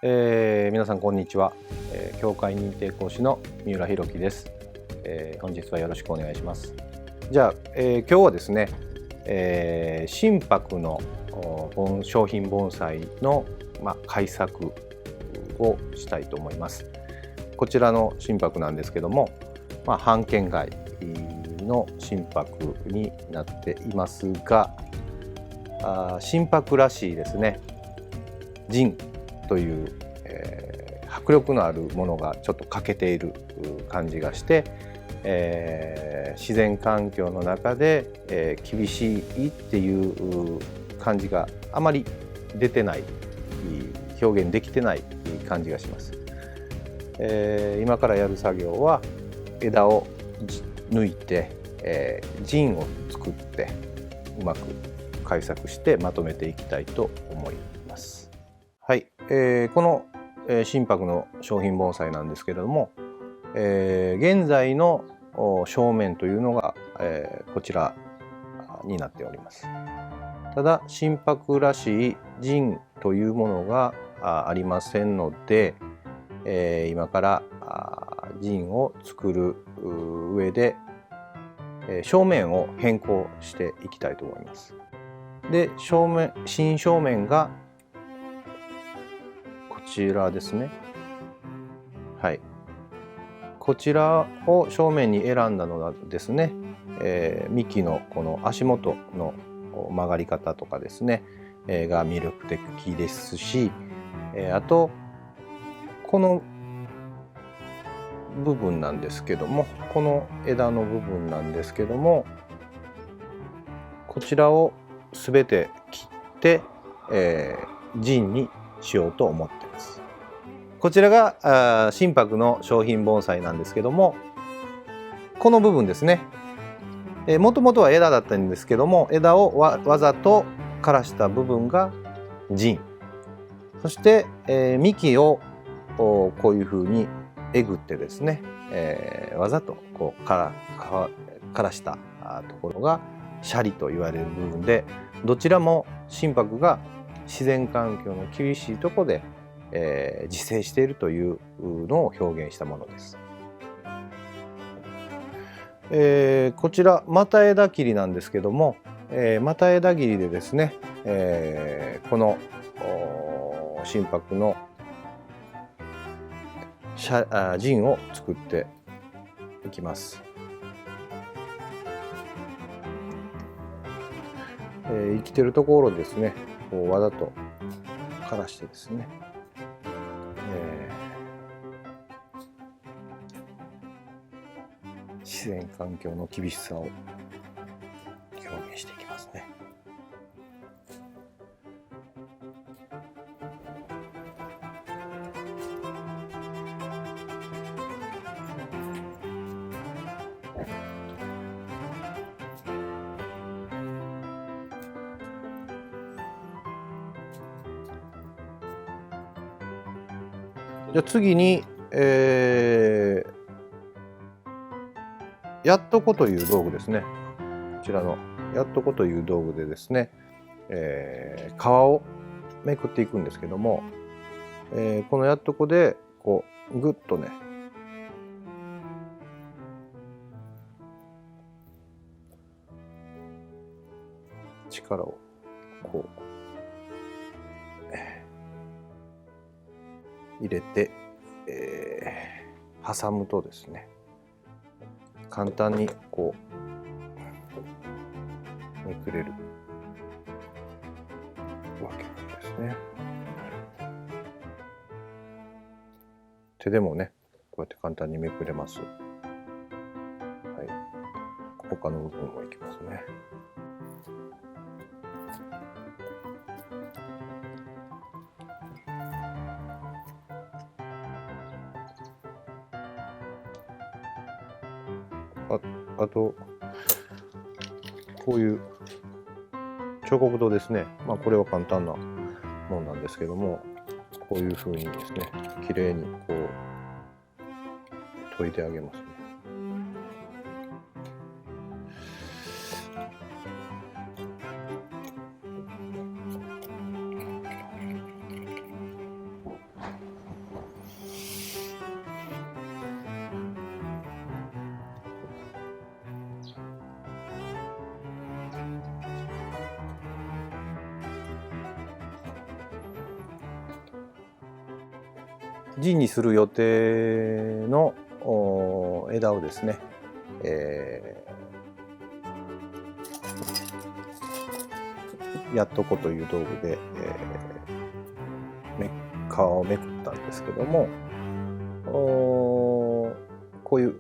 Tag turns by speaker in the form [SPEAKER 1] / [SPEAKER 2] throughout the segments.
[SPEAKER 1] 皆さんこんにちは、教会認定講師の三浦弘樹です。本日はよろしくお願いします。じゃあ、今日はですね、心拍の商品盆栽の、改作をしたいと思います。こちらの心拍なんですけども、半圏外の心拍になっていますが、心拍らしいですね、腎という、迫力のあるものがちょっと欠けている感じがして、自然環境の中で、厳しいっていう感じがあまり出てない、表現できてない感じがします。今からやる作業は枝を抜いて、陣を作ってうまく改作してまとめていきたいと思います。はい、この心拍の商品盆栽なんですけれども、現在の正面というのが、こちらになっております。ただ心拍らしい陣というものがありませんので、今から陣を作る上で正面を変更していきたいと思います。で、新正面がこちらですね。はい。こちらを正面に選んだのはですね、幹のこの足元の曲がり方とかですね、が魅力的ですし、あとこの部分なんですけども、この枝の部分なんですけども、こちらを全て切って陣にしようと思っています。こちらが心拍の商品盆栽なんですけども、この部分ですね、もともとは枝だったんですけども、枝をわざと枯らした部分が陣、そして、幹をこういうふうにえぐってですね、わざとこう枯らしたところがシャリと言われる部分で、どちらも心拍が自然環境の厳しいところで、自生しているというのを表現したものです。こちら又枝切りなんですけども、又枝切りでですね、この心拍の陣を作っていきます。生きてるところですね、こうわざと枯らしてですね、自然環境の厳しさを表現していきますね。じゃあ次に、やっとこという道具ですね。こちらのやっとこという道具でですね、皮をめくっていくんですけども、このやっとこでこうぐっとね、力をこう入れて、挟むとですね、簡単にこうめくれるわけですね。手でもね、こうやって簡単にめくれます。はい、他の部分もいきますね。あとこういう彫刻刀ですね。これは簡単なものなんですけども、こういう風にですね、綺麗にこう研いであげますね。陣にする予定の枝をですね、やっとこという道具で、皮をめくったんですけども、こういう、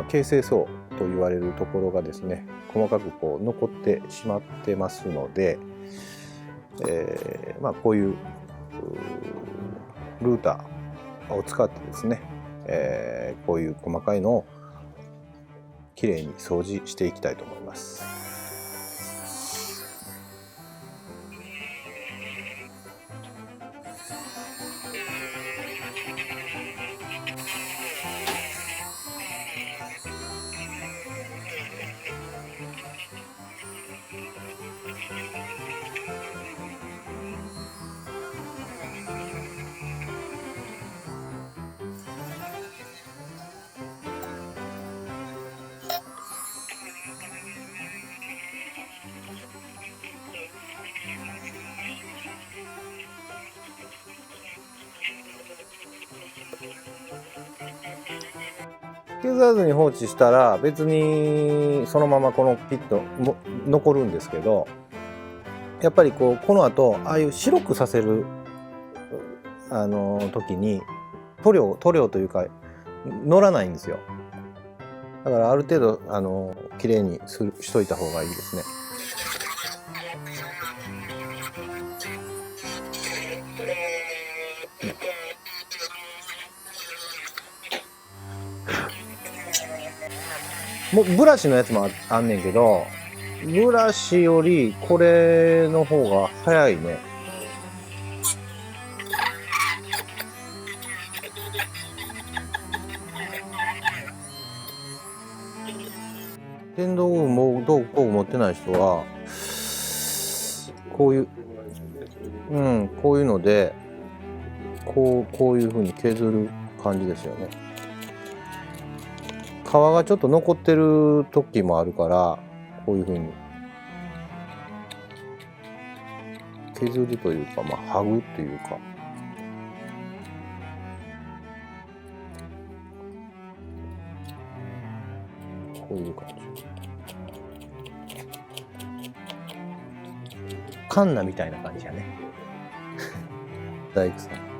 [SPEAKER 1] 形成層と言われるところがですね、細かくこう残ってしまってますので、こういうルーターを使ってですね、こういう細かいのをきれいに掃除していきたいと思います。削らずに放置したら別にそのままこのピットも残るんですけど、やっぱりこの後ああいう白くさせる時に塗料というか乗らないんですよ。だからある程度きれいにしといた方がいいですね。もうブラシのやつもあんねんけど、ブラシよりこれの方が早いね。電動工具持ってない人はこういうのでこういう風に削る感じですよね。皮がちょっと残ってる時もあるから、こういう風に削るというか、剥ぐっていうか、こういう感じ。カンナみたいな感じやね。大工さん。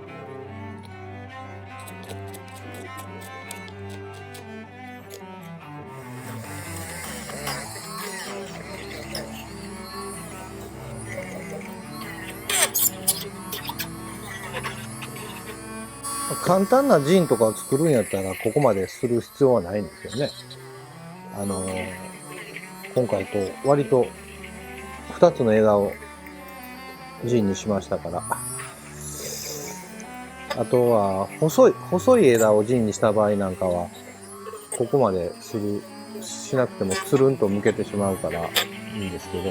[SPEAKER 1] 簡単なジンとかを作るんやったらここまでする必要はないんですよね。今回割と2つの枝をジンにしましたから、あとは細い枝をジンにした場合なんかはここまでしなくてもつるんとむけてしまうからいいんですけど、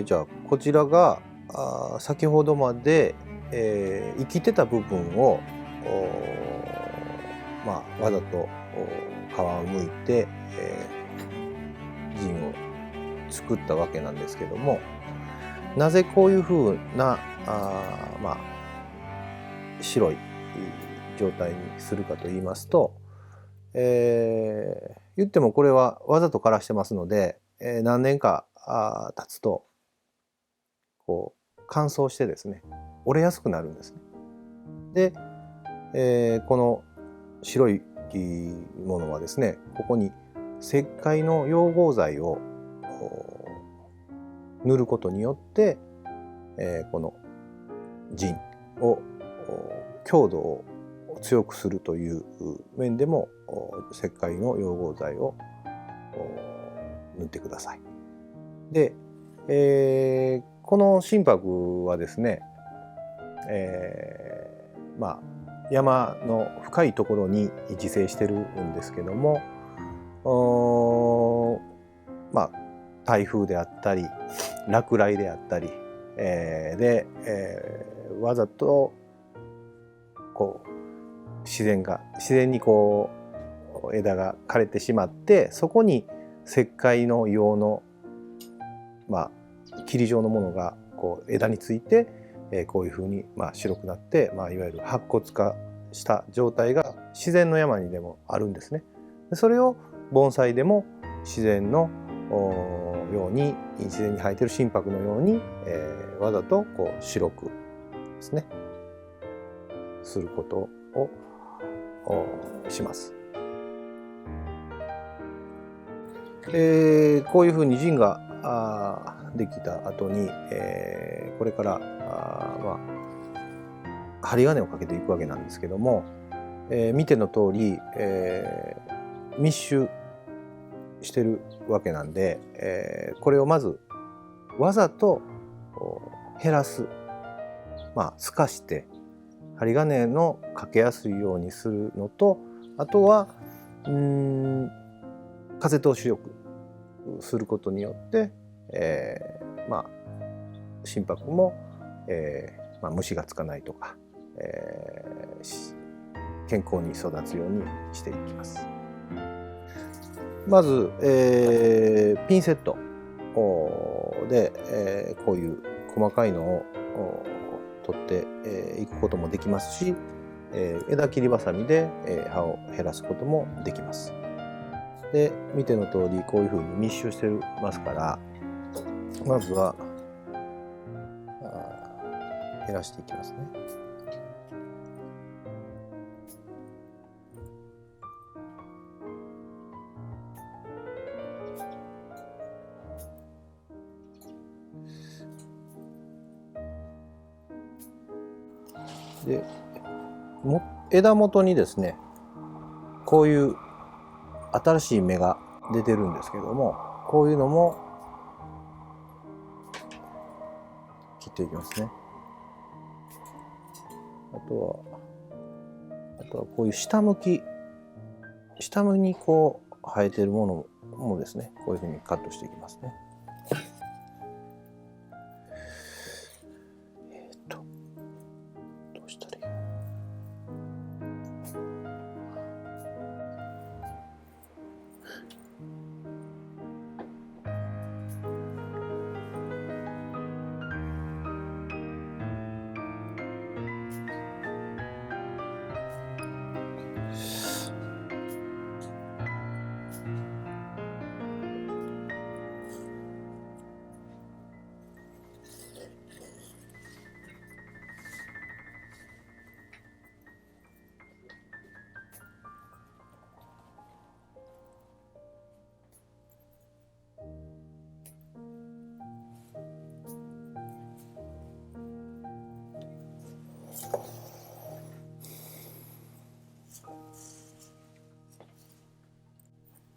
[SPEAKER 1] じゃあこちらが先ほどまで、生きてた部分をわざと皮をむいて、ジンを作ったわけなんですけども、なぜこういうふうな白い状態にするかと言いますと、言ってもこれはわざと枯らしてますので、何年か経つと乾燥してですね、折れやすくなるんですね。で、この白いものはですね、ここに石灰の溶合剤を塗ることによって、このジンを強度を強くするという面でも石灰の溶合剤を塗ってください。で、この心拍はですね、まあ山の深いところに自生してるんですけども、まあ台風であったり落雷であったり、わざとこう自然にこう枝が枯れてしまって、そこに石灰の硫黄の霧状のものがこう枝について、こういうふうに白くなって、いわゆる白骨化した状態が自然の山にでもあるんですね。それを盆栽でも自然のように自然に生えてる心拍のように、わざとこう白くですねすることをします。こういうふうに陣ができた後に、これから針金をかけていくわけなんですけども、見ての通り、密集してるわけなんで、これをまずわざと減らす、透かして針金のかけやすいようにするのと、あとは風通しよくすることによって、心拍も、虫がつかないとか、健康に育つようにしていきます。まず、ピンセットで、こういう細かいのを取っていくこともできますし、枝切りばさみで葉を減らすこともできます。で、見ての通りこういうふうに密集してますから、まずは減らしていきますね。で、枝元にですね、こういう新しい芽が出てるんですけども、こういうのも切っていきますね。あとはこういう下向にこう生えてるものもですね、こういうふうにカットしていきますね。どうしたらいい？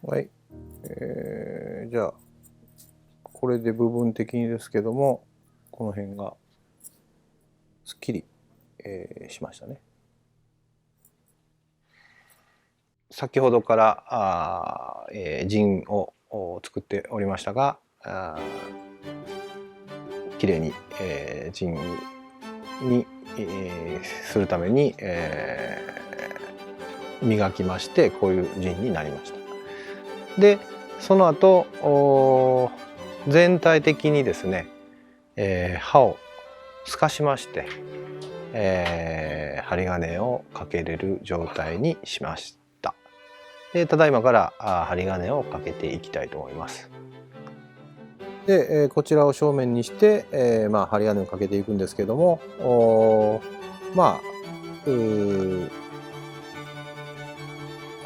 [SPEAKER 1] はい、じゃあこれで部分的にですけども、この辺がすっきり、しましたね。先ほどから陣を作っておりましたが、きれいに、陣に、するために、磨きまして、こういう陣になりました。でその後全体的にですね、刃を透かしまして、針金をかけれる状態にしました。でただいまから針金をかけていきたいと思います。で、こちらを正面にして、針金をかけていくんですけども、こ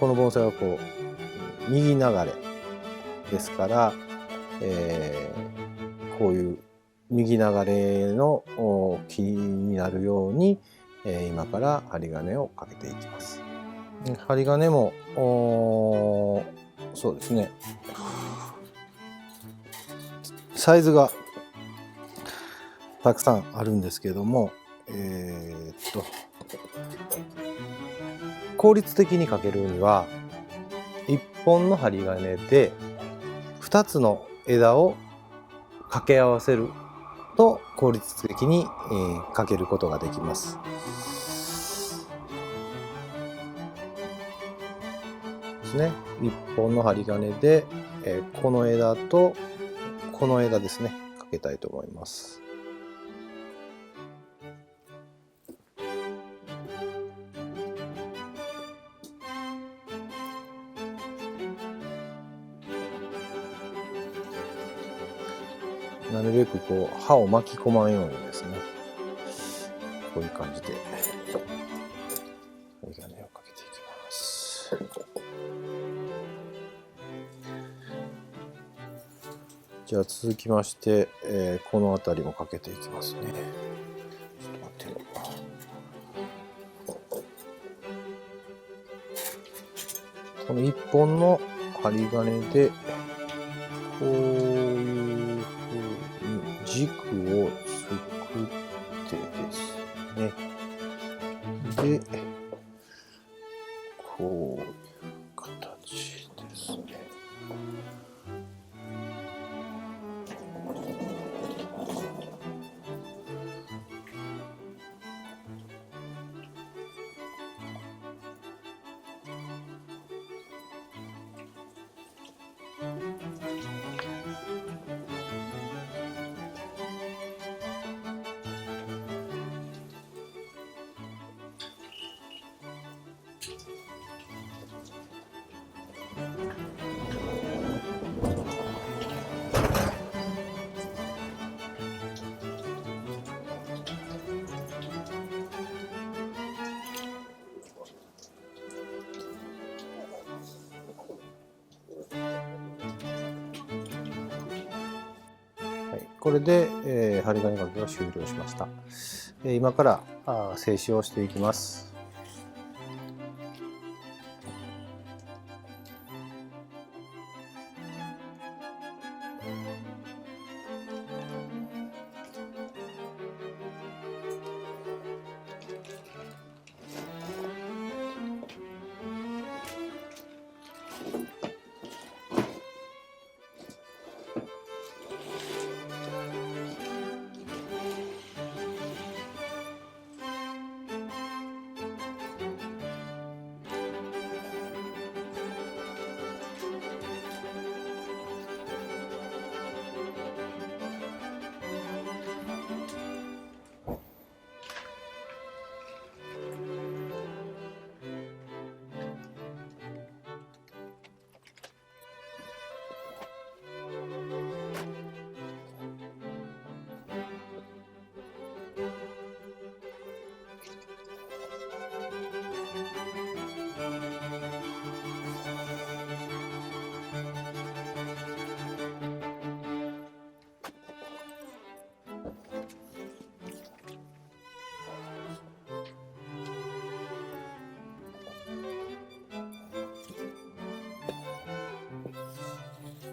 [SPEAKER 1] の盆栽はこう右流れですから、こういう右流れの木になるように、今から針金をかけていきます。針金もそうですね、サイズがたくさんあるんですけども、効率的にかけるには1本の針金で2つの枝を掛け合わせると効率的にかけることができます。ですね。1本の針金でこの枝とこの枝ですね、かけたいと思います。なるべくこう刃を巻き込まんようにですね、こういう感じで針金をかけていきます。じゃあ続きまして、この辺りもかけていきますね。ちょっと待ってよ。この1本の針金でこういうふうに軸を作ってですね、でこういう形ですね。これで、針金かけが終了しました。今から静止をしていきます。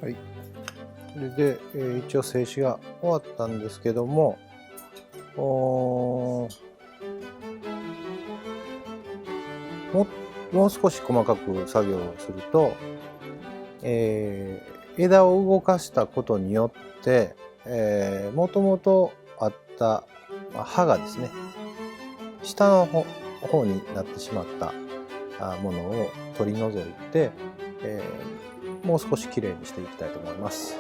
[SPEAKER 1] はい、これで、一応静止が終わったんですけども、もう少し細かく作業をすると、枝を動かしたことによってもともとあった刃がですね、下の方になってしまったものを取り除いて、もう少しきれいにしていきたいと思います。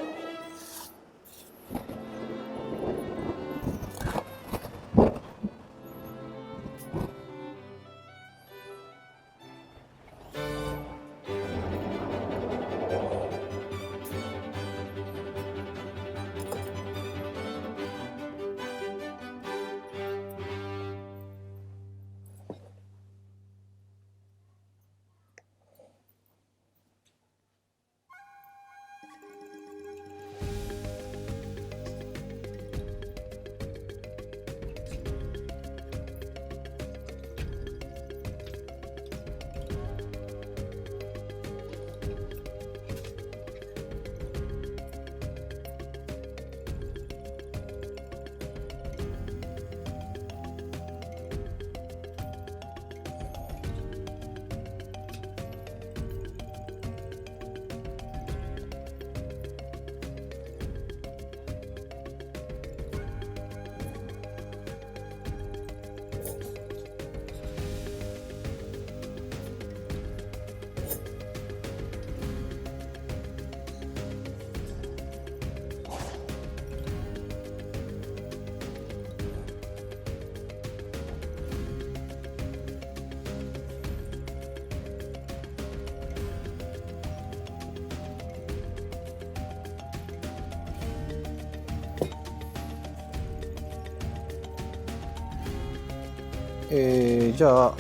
[SPEAKER 1] じゃあ、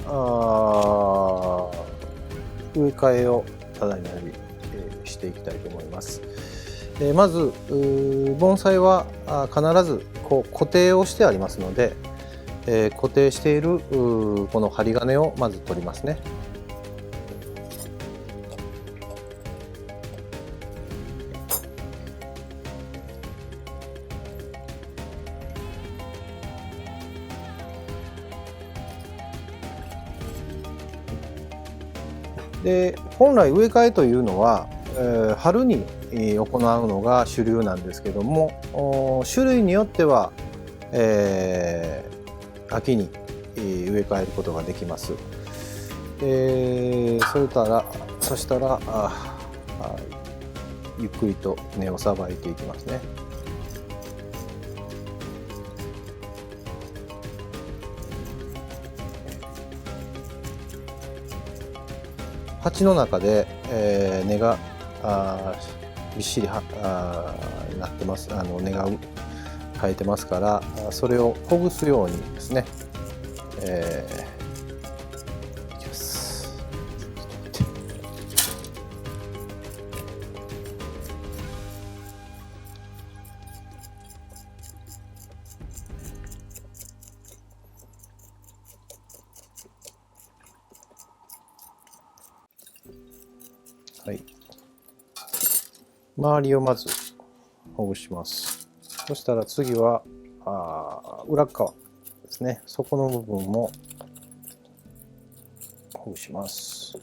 [SPEAKER 1] 植え替えをただいまより、していきたいと思います。まず盆栽は必ずこう固定をしてありますので、固定しているこの針金をまず取りますね。で本来植え替えというのは、春に行うのが主流なんですけども、種類によっては、秋に植え替えることができます。そしたらゆっくりと根をさばいていきますね。鉢の中で、根がびっしりなってます。根が生えてますから、それをほぐすようにですね、いきます。はい、周りをまずほぐします。そしたら次は裏側ですね、底の部分もほぐします。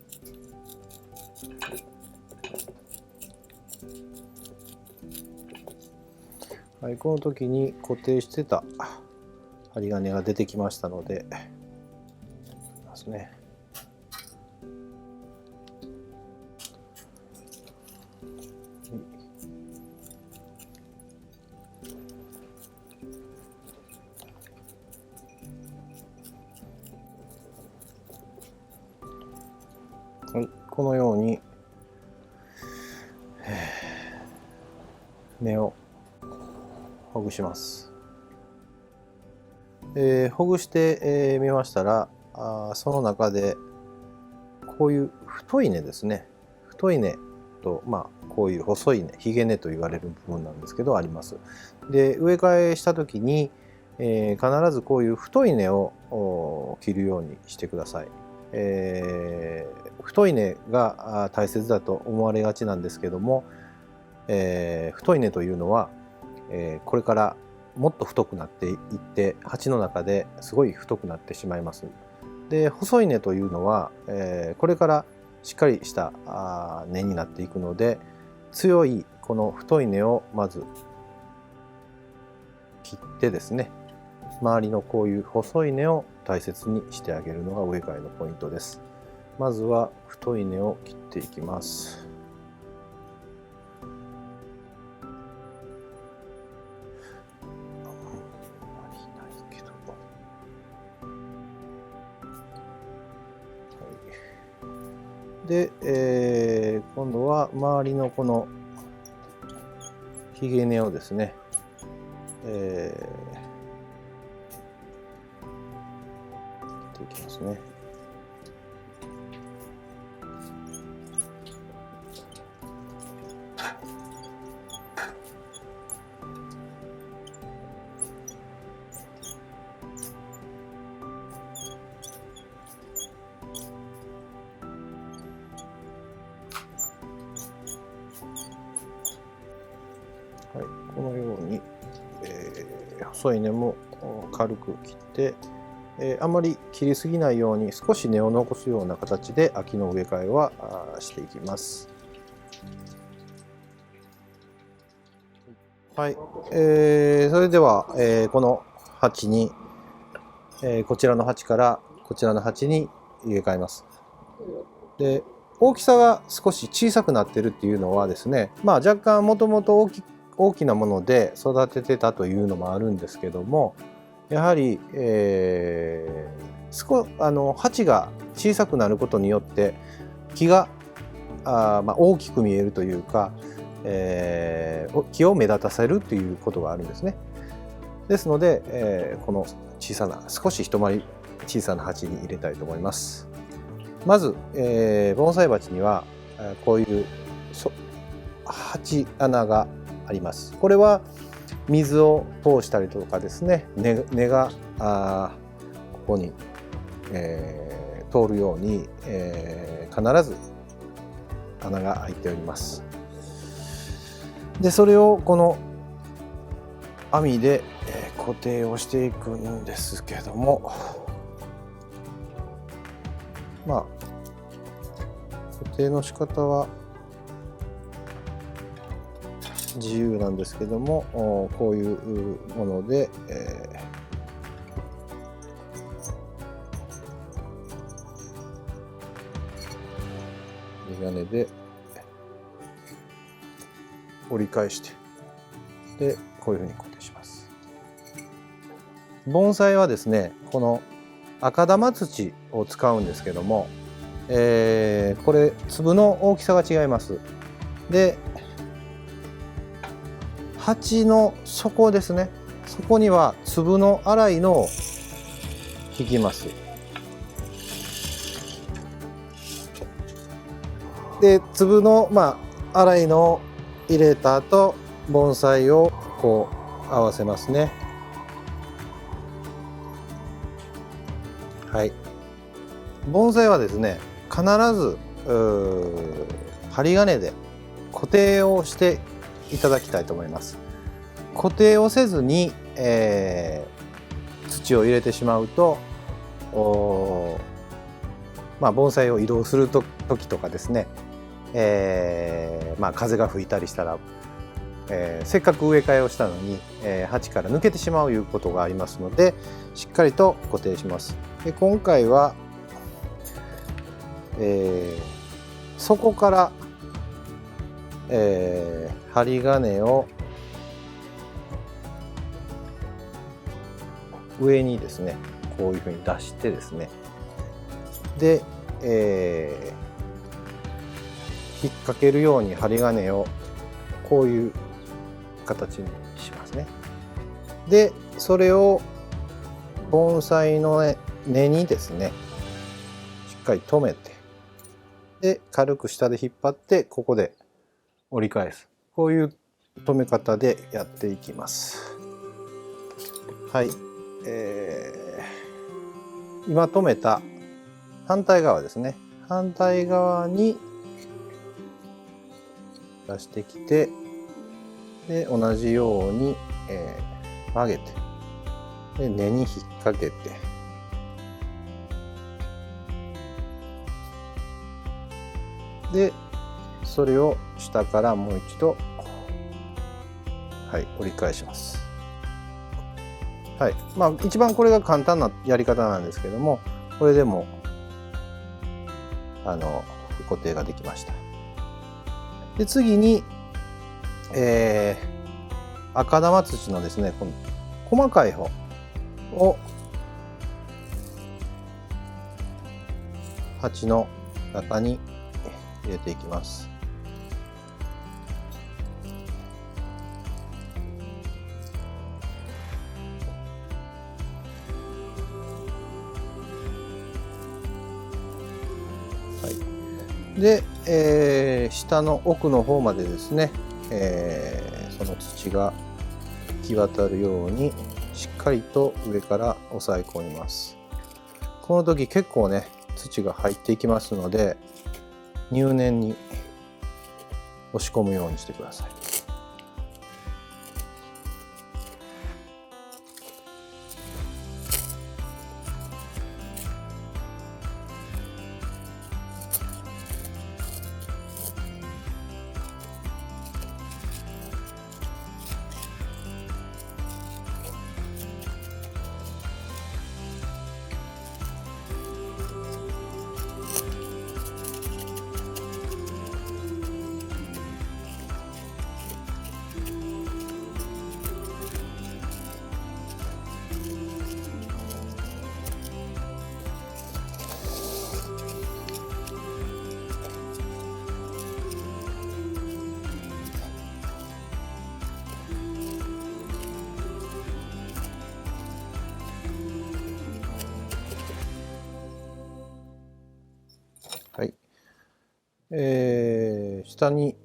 [SPEAKER 1] はい、この時に固定してた針金が出てきましたので、ますね。はい、このように根をほぐします。ほぐしてみましたら、その中でこういう太い根ですね、太い根と、こういう細い根、ひげ根と言われる部分なんですけどあります。で植え替えした時に、必ずこういう太い根を切るようにしてください。太い根が大切だと思われがちなんですけども、太い根というのは、これからもっと太くなっていって鉢の中ですごい太くなってしまいます。で細い根というのは、これからしっかりした根になっていくので、強いこの太い根をまず切ってですね、周りのこういう細い根を大切にしてあげるのが植え替えのポイントです。まずは太い根を切っていきます。で、今度は周りのこのひげ根をですね、切っていきますね。はい、このように、細い根も軽く切って、あまり切りすぎないように少し根を残すような形で秋の植え替えはしていきます。はい、それでは、この鉢に、こちらの鉢からこちらの鉢に入れ替えます。で大きさが少し小さくなっているっていうのはですね、若干もともと大きなもので育ててたというのもあるんですけども、やはり、鉢が小さくなることによって木が大きく見えるというか、木を目立たせるということがあるんですね。ですので、この小さな少し一回り小さな鉢に入れたいと思います。まず、盆栽鉢にはこういう鉢穴があります。これは水を通したりとかですね、根がここに、通るように、必ず穴が開いております。でそれをこの網で固定をしていくんですけども、まあ固定の仕方は自由なんですけども、こういうもので、針金で折り返して、でこういうふうに固定します。盆栽はですね、この赤玉土を使うんですけども、これ粒の大きさが違います。で鉢の底ですね、そこには粒の粗いのを引きます。で粒の粗いのを入れた後、盆栽をこう合わせますね。はい、盆栽はですね、必ず針金で固定をしていただきたいと思います。固定をせずに、土を入れてしまうと、盆栽を移動する時とかですね、風が吹いたりしたら、せっかく植え替えをしたのに、鉢から抜けてしまういうことがありますので、しっかりと固定します。で今回は、底から、針金を上にですね、こういうふうに出してですね、で、引っ掛けるように針金をこういう形にしますね。でそれを盆栽の根にですね、しっかり留めて、で軽く下で引っ張ってここで折り返す、こういう留め方でやっていきます。はい、今留めた反対側ですね、反対側に出してきて、で同じように、曲げて、で根に引っ掛けて、でそれを下からもう一度、はい、折り返します。はい、一番これが簡単なやり方なんですけども、これでも固定ができました。で次に、赤玉土のですね、この細かい方を鉢の中に入れていきます。はい、で、下の奥の方までですね、その土が行き渡るようにしっかりと上から押さえ込みます。この時結構ね、土が入っていきますので、入念に押し込むようにしてください。下に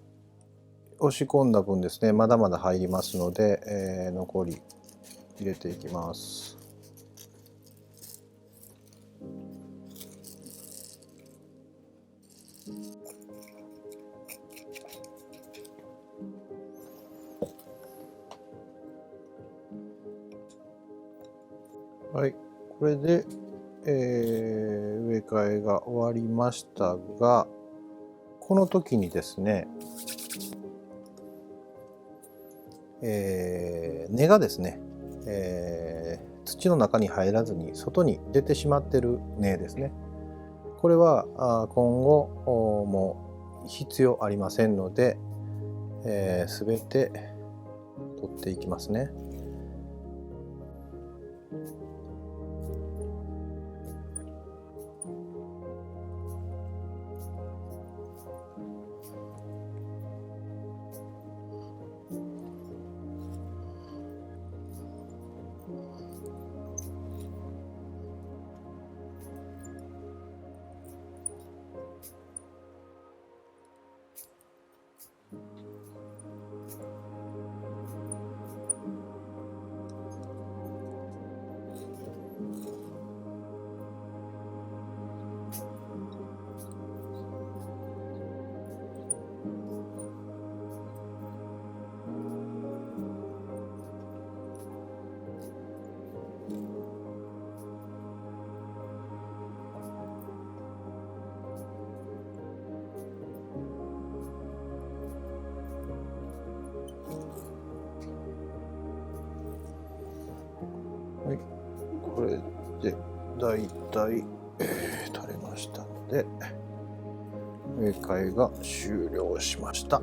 [SPEAKER 1] 押し込んだ分ですね、まだまだ入りますので、残り入れていきます。はい、これで、植え替えが終わりましたが、この時にですね、根がですね、土の中に入らずに外に出てしまってる根ですね。これは今後もう必要ありませんので、全て取っていきますね。はい、これでだいたい取れましたので、植え替えが終了しました。